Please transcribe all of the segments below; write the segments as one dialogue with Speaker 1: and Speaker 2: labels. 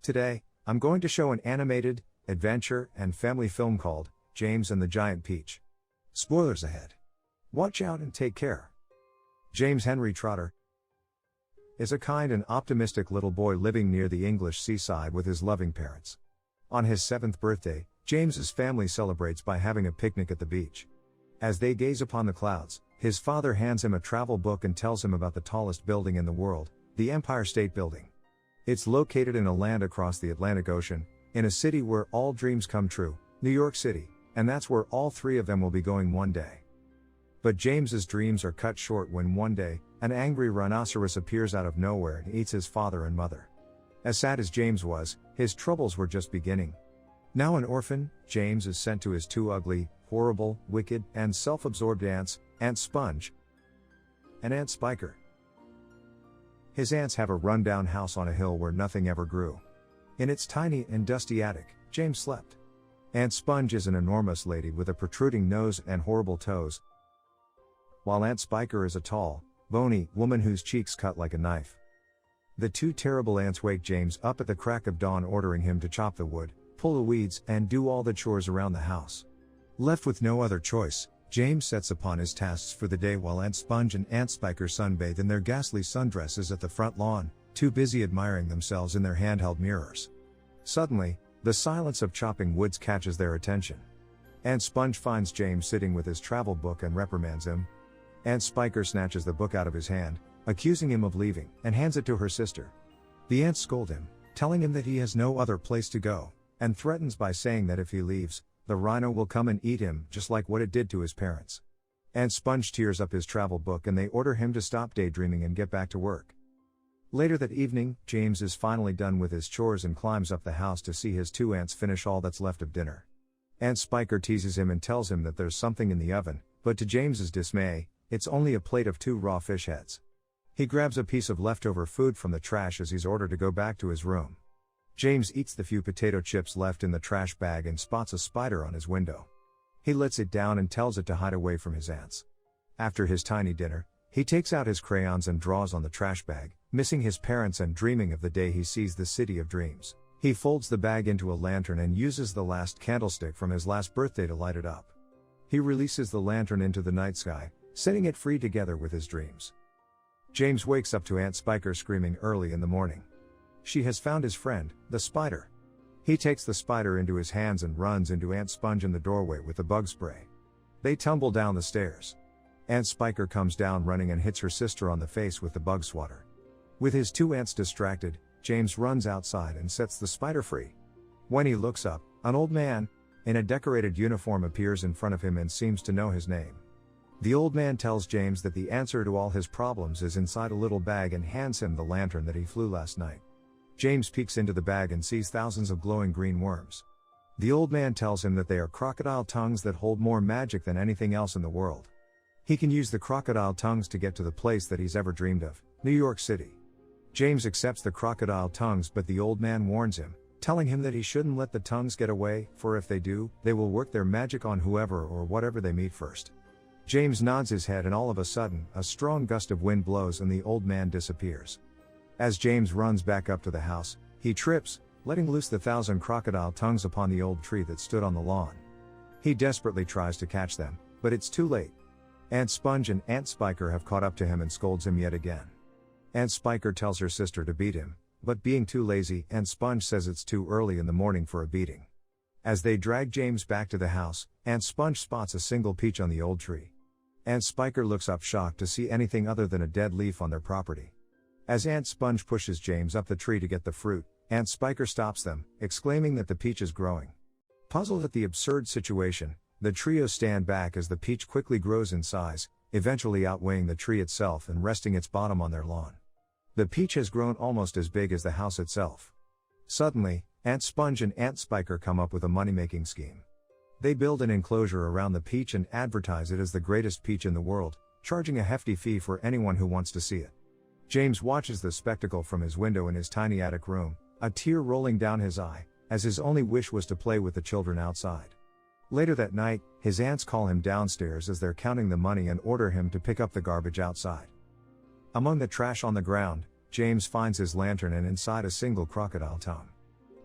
Speaker 1: Today, I'm going to show an animated, adventure, and family film called James and the Giant Peach. Spoilers ahead. Watch out and take care. James Henry Trotter is a kind and optimistic little boy living near the English seaside with his loving parents. On his 7th birthday, James's family celebrates by having a picnic at the beach. As they gaze upon the clouds, his father hands him a travel book and tells him about the tallest building in the world, the Empire State Building. It's located in a land across the Atlantic Ocean, in a city where all dreams come true, New York City, and that's where all three of them will be going one day. But James's dreams are cut short when one day, an angry rhinoceros appears out of nowhere and eats his father and mother. As sad as James was, his troubles were just beginning. Now an orphan, James is sent to his two ugly, horrible, wicked, and self-absorbed aunts, Aunt Sponge and Aunt Spiker. His aunts have a run-down house on a hill where nothing ever grew. In its tiny and dusty attic, James slept. Aunt Sponge is an enormous lady with a protruding nose and horrible toes, while Aunt Spiker is a tall, bony woman whose cheeks cut like a knife. The two terrible aunts wake James up at the crack of dawn, ordering him to chop the wood, pull the weeds, and do all the chores around the house. Left with no other choice, James sets upon his tasks for the day while Aunt Sponge and Aunt Spiker sunbathe in their ghastly sundresses at the front lawn, too busy admiring themselves in their handheld mirrors. Suddenly, the silence of chopping woods catches their attention. Aunt Sponge finds James sitting with his travel book and reprimands him. Aunt Spiker snatches the book out of his hand, accusing him of leaving, and hands it to her sister. The aunts scold him, telling him that he has no other place to go, and threatens by saying that if he leaves, the rhino will come and eat him, just like what it did to his parents. Aunt Sponge tears up his travel book and they order him to stop daydreaming and get back to work. Later that evening, James is finally done with his chores and climbs up the house to see his two aunts finish all that's left of dinner. Aunt Spiker teases him and tells him that there's something in the oven, but to James's dismay, it's only a plate of 2 raw fish heads. He grabs a piece of leftover food from the trash as he's ordered to go back to his room. James eats the few potato chips left in the trash bag and spots a spider on his window. He lets it down and tells it to hide away from his aunts. After his tiny dinner, he takes out his crayons and draws on the trash bag, missing his parents and dreaming of the day he sees the city of dreams. He folds the bag into a lantern and uses the last candlestick from his last birthday to light it up. He releases the lantern into the night sky, setting it free together with his dreams. James wakes up to Aunt Spiker screaming early in the morning. She has found his friend, the spider. He takes the spider into his hands and runs into Aunt Sponge in the doorway with the bug spray. They tumble down the stairs. Aunt Spiker comes down running and hits her sister on the face with the bug swatter. With his two aunts distracted, James runs outside and sets the spider free. When he looks up, an old man, in a decorated uniform, appears in front of him and seems to know his name. The old man tells James that the answer to all his problems is inside a little bag and hands him the lantern that he flew last night. James peeks into the bag and sees thousands of glowing green worms. The old man tells him that they are crocodile tongues that hold more magic than anything else in the world. He can use the crocodile tongues to get to the place that he's ever dreamed of, New York City. James accepts the crocodile tongues, but the old man warns him, telling him that he shouldn't let the tongues get away, for if they do, they will work their magic on whoever or whatever they meet first. James nods his head and all of a sudden, a strong gust of wind blows and the old man disappears. As James runs back up to the house, he trips, letting loose the 1,000 crocodile tongues upon the old tree that stood on the lawn. He desperately tries to catch them, but it's too late. Aunt Sponge and Aunt Spiker have caught up to him and scolds him yet again. Aunt Spiker tells her sister to beat him, but being too lazy, Aunt Sponge says it's too early in the morning for a beating. As they drag James back to the house, Aunt Sponge spots a single peach on the old tree. Aunt Spiker looks up shocked to see anything other than a dead leaf on their property. As Aunt Sponge pushes James up the tree to get the fruit, Aunt Spiker stops them, exclaiming that the peach is growing. Puzzled at the absurd situation, the trio stand back as the peach quickly grows in size, eventually outweighing the tree itself and resting its bottom on their lawn. The peach has grown almost as big as the house itself. Suddenly, Aunt Sponge and Aunt Spiker come up with a money-making scheme. They build an enclosure around the peach and advertise it as the greatest peach in the world, charging a hefty fee for anyone who wants to see it. James watches the spectacle from his window in his tiny attic room, a tear rolling down his eye, as his only wish was to play with the children outside. Later that night, his aunts call him downstairs as they're counting the money and order him to pick up the garbage outside. Among the trash on the ground, James finds his lantern and inside a single crocodile tongue.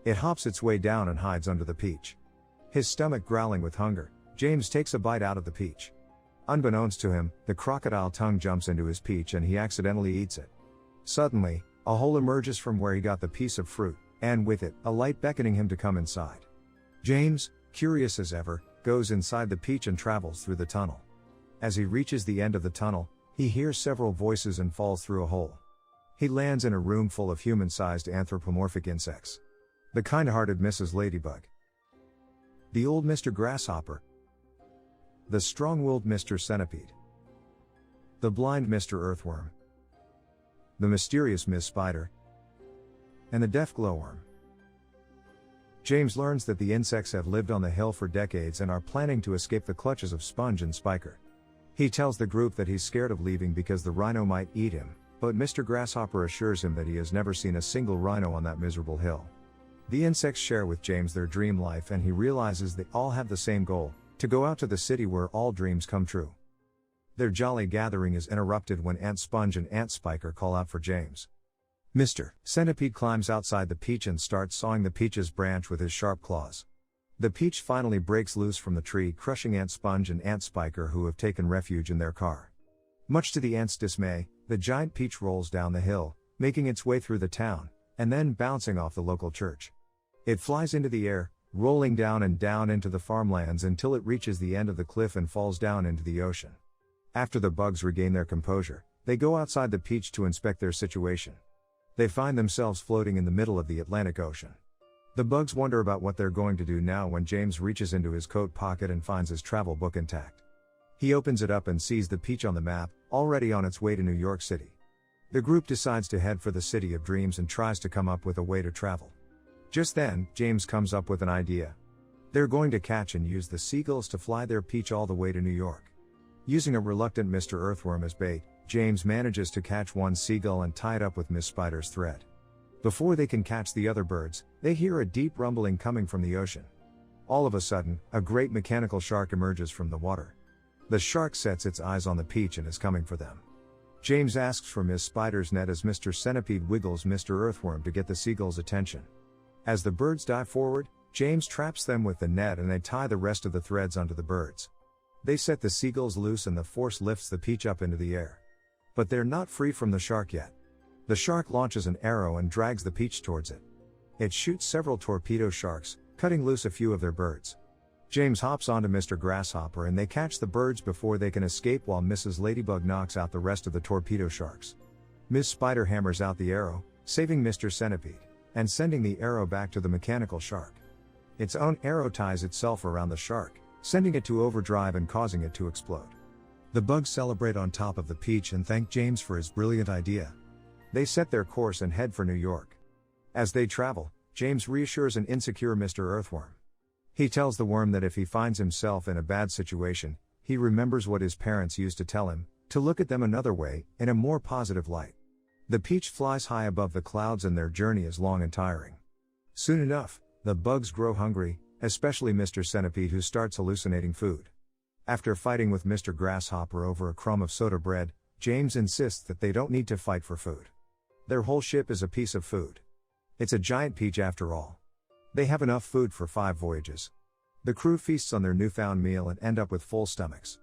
Speaker 1: It hops its way down and hides under the peach. His stomach growling with hunger, James takes a bite out of the peach. Unbeknownst to him, the crocodile tongue jumps into his peach and he accidentally eats it. Suddenly, a hole emerges from where he got the piece of fruit, and with it, a light beckoning him to come inside. James, curious as ever, goes inside the peach and travels through the tunnel. As he reaches the end of the tunnel, he hears several voices and falls through a hole. He lands in a room full of human-sized anthropomorphic insects. The kind-hearted Mrs. Ladybug, the old Mr. Grasshopper, the strong-willed Mr. Centipede, the blind Mr. Earthworm, the mysterious Miss Spider, and the deaf glowworm. James learns that the insects have lived on the hill for decades and are planning to escape the clutches of Sponge and Spiker. He tells the group that he's scared of leaving because the rhino might eat him, but Mr. Grasshopper assures him that he has never seen a single rhino on that miserable hill. The insects share with James their dream life and he realizes they all have the same goal, to go out to the city where all dreams come true. Their jolly gathering is interrupted when Aunt Sponge and Aunt Spiker call out for James. Mr. Centipede climbs outside the peach and starts sawing the peach's branch with his sharp claws. The peach finally breaks loose from the tree, crushing Aunt Sponge and Aunt Spiker, who have taken refuge in their car. Much to the ants' dismay, the giant peach rolls down the hill, making its way through the town, and then bouncing off the local church. It flies into the air, rolling down and down into the farmlands until it reaches the end of the cliff and falls down into the ocean. After the bugs regain their composure, they go outside the peach to inspect their situation. They find themselves floating in the middle of the Atlantic Ocean. The bugs wonder about what they're going to do now when James reaches into his coat pocket and finds his travel book intact. He opens it up and sees the peach on the map, already on its way to New York City. The group decides to head for the City of Dreams and tries to come up with a way to travel. Just then, James comes up with an idea. They're going to catch and use the seagulls to fly their peach all the way to New York. Using a reluctant Mr. Earthworm as bait, James manages to catch one seagull and tie it up with Miss Spider's thread. Before they can catch the other birds, they hear a deep rumbling coming from the ocean. All of a sudden, a great mechanical shark emerges from the water. The shark sets its eyes on the peach and is coming for them. James asks for Miss Spider's net as Mr. Centipede wiggles Mr. Earthworm to get the seagull's attention. As the birds dive forward, James traps them with the net and they tie the rest of the threads onto the birds. They set the seagulls loose and the force lifts the peach up into the air. But they're not free from the shark yet. The shark launches an arrow and drags the peach towards it. It shoots several torpedo sharks, cutting loose a few of their birds. James hops onto Mr. Grasshopper and they catch the birds before they can escape while Mrs. Ladybug knocks out the rest of the torpedo sharks. Miss Spider hammers out the arrow, saving Mr. Centipede, and sending the arrow back to the mechanical shark. Its own arrow ties itself around the shark, sending it to overdrive and causing it to explode. The bugs celebrate on top of the peach and thank James for his brilliant idea. They set their course and head for New York. As they travel, James reassures an insecure Mr. Earthworm. He tells the worm that if he finds himself in a bad situation, he remembers what his parents used to tell him, to look at them another way, in a more positive light. The peach flies high above the clouds and their journey is long and tiring. Soon enough, the bugs grow hungry, especially Mr. Centipede, who starts hallucinating food. After fighting with Mr. Grasshopper over a crumb of soda bread, James insists that they don't need to fight for food. Their whole ship is a piece of food. It's a giant peach after all. They have enough food for 5 voyages. The crew feasts on their newfound meal and end up with full stomachs.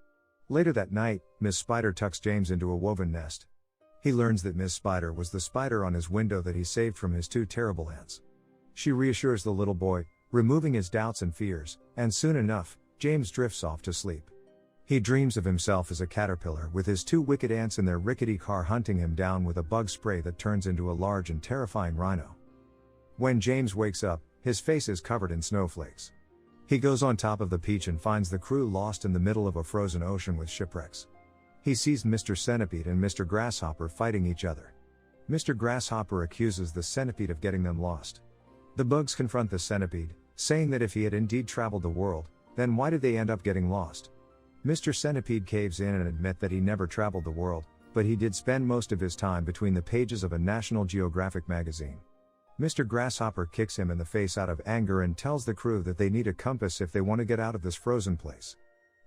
Speaker 1: Later that night, Miss Spider tucks James into a woven nest. He learns that Miss Spider was the spider on his window that he saved from his 2 terrible aunts. She reassures the little boy, removing his doubts and fears, and soon enough, James drifts off to sleep. He dreams of himself as a caterpillar with his 2 wicked aunts in their rickety car hunting him down with a bug spray that turns into a large and terrifying rhino. When James wakes up, his face is covered in snowflakes. He goes on top of the peach and finds the crew lost in the middle of a frozen ocean with shipwrecks. He sees Mr. Centipede and Mr. Grasshopper fighting each other. Mr. Grasshopper accuses the centipede of getting them lost. The bugs confront the centipede, saying that if he had indeed traveled the world, then why did they end up getting lost? Mr. Centipede caves in and admits that he never traveled the world, but he did spend most of his time between the pages of a National Geographic magazine. Mr. Grasshopper kicks him in the face out of anger and tells the crew that they need a compass if they want to get out of this frozen place.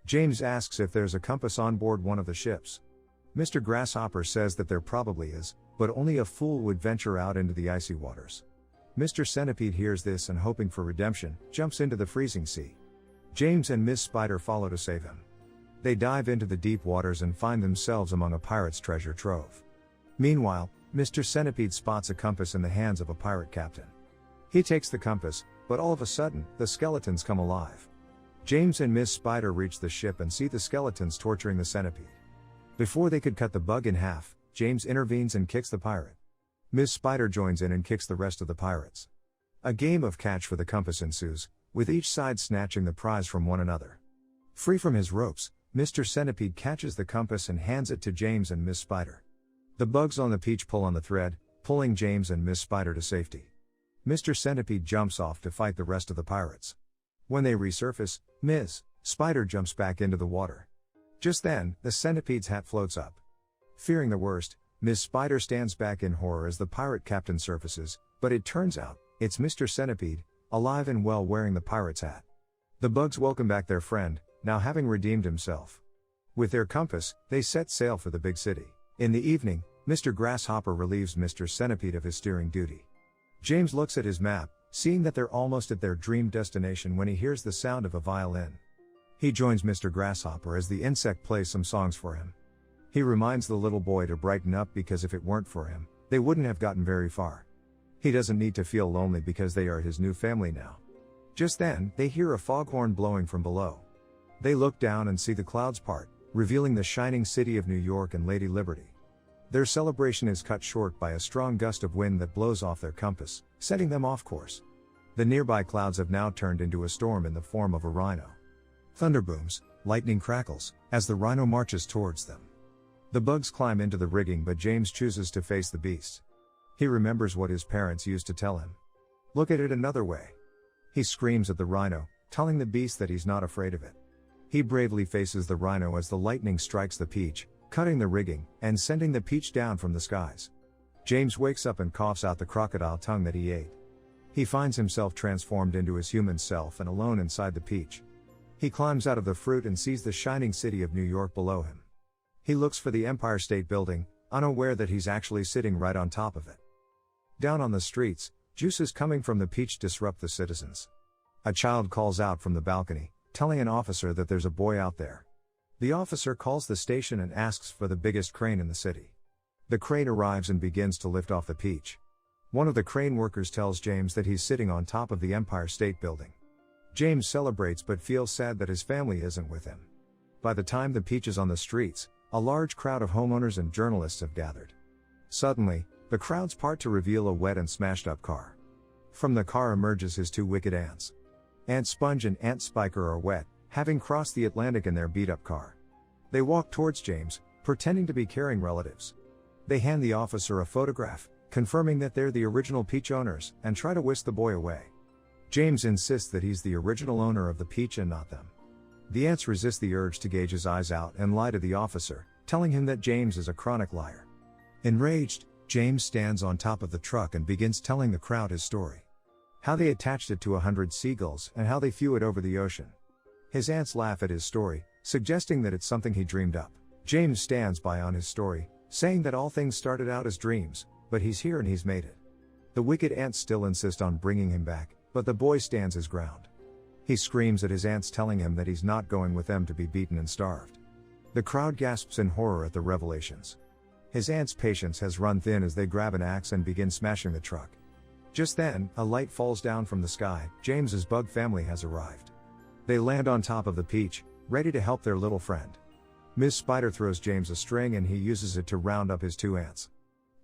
Speaker 1: James asks if there's a compass on board one of the ships. Mr. Grasshopper says that there probably is, but only a fool would venture out into the icy waters. Mr. Centipede hears this and, hoping for redemption, jumps into the freezing sea. James and Miss Spider follow to save him. They dive into the deep waters and find themselves among a pirate's treasure trove. Meanwhile, Mr. Centipede spots a compass in the hands of a pirate captain. He takes the compass, but all of a sudden, the skeletons come alive. James and Miss Spider reach the ship and see the skeletons torturing the centipede. Before they could cut the bug in half, James intervenes and kicks the pirate. Miss Spider joins in and kicks the rest of the pirates. A game of catch for the compass ensues, with each side snatching the prize from one another. Free from his ropes, Mr. Centipede catches the compass and hands it to James and Miss Spider. The bugs on the peach pull on the thread, pulling James and Miss Spider to safety. Mr. Centipede jumps off to fight the rest of the pirates. When they resurface, Ms. Spider jumps back into the water. Just then, the centipede's hat floats up. Fearing the worst, Miss Spider stands back in horror as the pirate captain surfaces, but it turns out, it's Mr. Centipede, alive and well wearing the pirate's hat. The bugs welcome back their friend, now having redeemed himself. With their compass, they set sail for the big city. In the evening, Mr. Grasshopper relieves Mr. Centipede of his steering duty. James looks at his map, seeing that they're almost at their dream destination when he hears the sound of a violin. He joins Mr. Grasshopper as the insect plays some songs for him. He reminds the little boy to brighten up because if it weren't for him, they wouldn't have gotten very far. He doesn't need to feel lonely because they are his new family now. Just then, they hear a foghorn blowing from below. They look down and see the clouds part, revealing the shining city of New York and Lady Liberty. Their celebration is cut short by a strong gust of wind that blows off their compass, setting them off course. The nearby clouds have now turned into a storm in the form of a rhino. Thunder booms, lightning crackles, as the rhino marches towards them. The bugs climb into the rigging, but James chooses to face the beast. He remembers what his parents used to tell him. Look at it another way. He screams at the rhino, telling the beast that he's not afraid of it. He bravely faces the rhino as the lightning strikes the peach, cutting the rigging, and sending the peach down from the skies. James wakes up and coughs out the crocodile tongue that he ate. He finds himself transformed into his human self and alone inside the peach. He climbs out of the fruit and sees the shining city of New York below him. He looks for the Empire State Building, unaware that he's actually sitting right on top of it. Down on the streets, juices coming from the peach disrupt the citizens. A child calls out from the balcony, telling an officer that there's a boy out there. The officer calls the station and asks for the biggest crane in the city. The crane arrives and begins to lift off the peach. One of the crane workers tells James that he's sitting on top of the Empire State Building. James celebrates but feels sad that his family isn't with him. By the time the peach is on the streets, a large crowd of homeowners and journalists have gathered. Suddenly, the crowds part to reveal a wet and smashed up car. From the car emerges his two wicked aunts. Aunt Sponge and Aunt Spiker are wet, having crossed the Atlantic in their beat-up car. They walk towards James, pretending to be caring relatives. They hand the officer a photograph, confirming that they're the original peach owners, and try to whisk the boy away. James insists that he's the original owner of the peach and not them. The aunts resist the urge to gauge his eyes out and lie to the officer, telling him that James is a chronic liar. Enraged, James stands on top of the truck and begins telling the crowd his story. How they attached it to 100 seagulls and how they flew it over the ocean. His aunts laugh at his story, suggesting that it's something he dreamed up. James stands by on his story, saying that all things started out as dreams, but he's here and he's made it. The wicked aunts still insist on bringing him back, but the boy stands his ground. He screams at his aunts, telling him that he's not going with them to be beaten and starved. The crowd gasps in horror at the revelations. His aunt's patience has run thin as they grab an axe and begin smashing the truck. Just then, a light falls down from the sky. James's bug family has arrived. They land on top of the peach, ready to help their little friend. Miss Spider throws James a string and he uses it to round up his two aunts.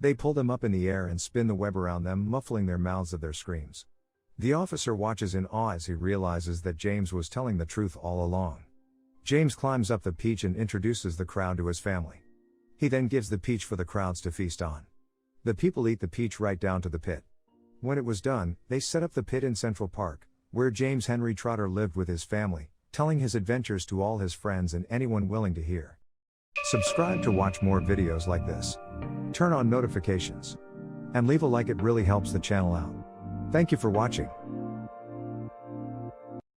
Speaker 1: They pull them up in the air and spin the web around them, muffling their mouths of their screams. The officer watches in awe as he realizes that James was telling the truth all along. James climbs up the peach and introduces the crowd to his family. He then gives the peach for the crowds to feast on. The people eat the peach right down to the pit. When it was done, they set up the pit in Central Park, where James Henry Trotter lived with his family, telling his adventures to all his friends and anyone willing to hear. Subscribe to watch more videos like this. Turn on notifications. And leave a like, it really helps the channel out. Thank you for watching.